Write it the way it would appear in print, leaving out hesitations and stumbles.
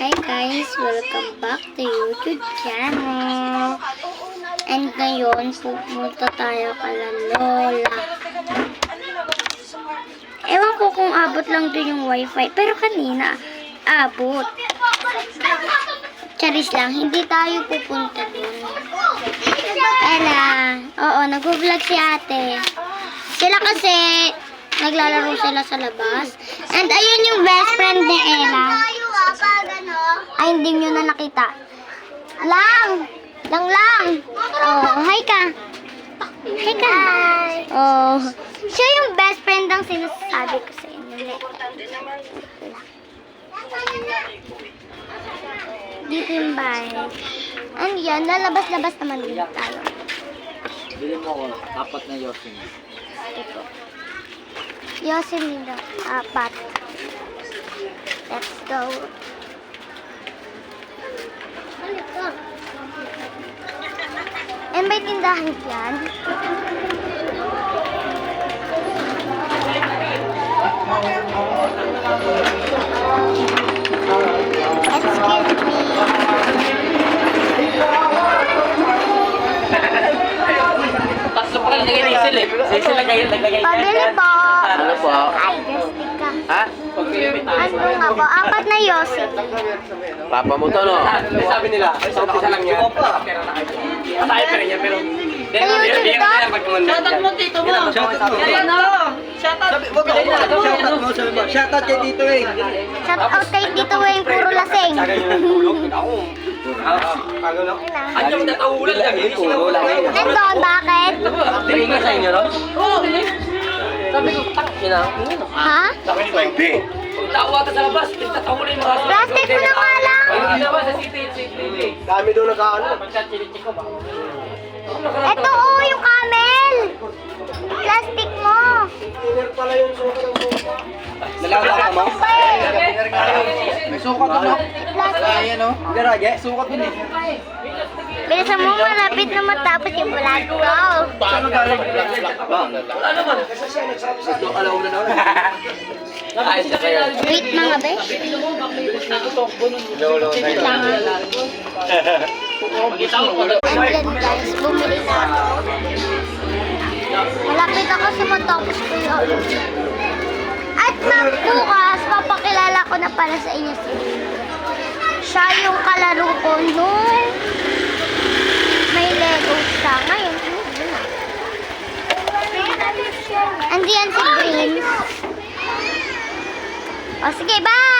Hi guys! Welcome back to YouTube channel. And ngayon, pupunta tayo kala Lola. Ewan ko kung abot lang doon yung wifi. Pero kanina, abot. Charis lang, hindi tayo pupunta doon. Ella, oo, nag-vlog si ate. Sila kasi, naglalaro sila sa labas. And ayun yung best friend ni Ella. Ay, hindi nyo na nakita. Lang! Oh, hi ka. Hi ka. Oh, siya yung best friend ang sinasabi ko sa inyo. Dito yung bahay. And yan, lalabas-labas naman din tayo. Bilhin mo ko, apat na yosin. Ito. Yosin nila. Apat. Let's go. And may tindahan dyan. Excuse me. Tatlo pa lang lagay diesel eh. Diesel lagay. Pabili po. Ano po? Ay, gastik ka. Ha? Ano nga po? Apat na yosin. Papa mo to, no? Sabi nila, sa umpisa lang yan. Masaya pa rin yan, pero... Sa YouTube to? Shoutout mo, tito mo. Shoutout mo. Yan o. Shoutout. Shoutout kay Tito Wayne. Shout out kay Tito Wayne, puro lasing. Ano yung nataulan lang eh? Puro lang eh. Nandun, bakit? Tingin nga sa inyo, no? Oo, sabi ko, yun na. Ha? Sabi ko, hindi. Kung tawa ka sa labas, tatawulin mo. Plastic mo na nga lang. Hindi naman sa city. Dami doon nag-ano. Ito yung camel. Plastic mo. Tiner pala yung suka ng suka. Plastic pa eh. May suka doon, no? Plastic. Ayan, no? Garage, suka doon eh. Bilisan mo, malapit na matapos yung vlog ko. Saan magaling? Wala naman. Alaw na naman. Ayos na kayo. Wait mga besh. Wait lang. And yan guys, bumili na ako. Malapit ako sa matapos ko yun. At bukas, papakilala ko na pala sa inyo si siya yung kalaro ko nung may Lego siya. Ngayon, hindi na. Andiyan si Green. O sige, bye!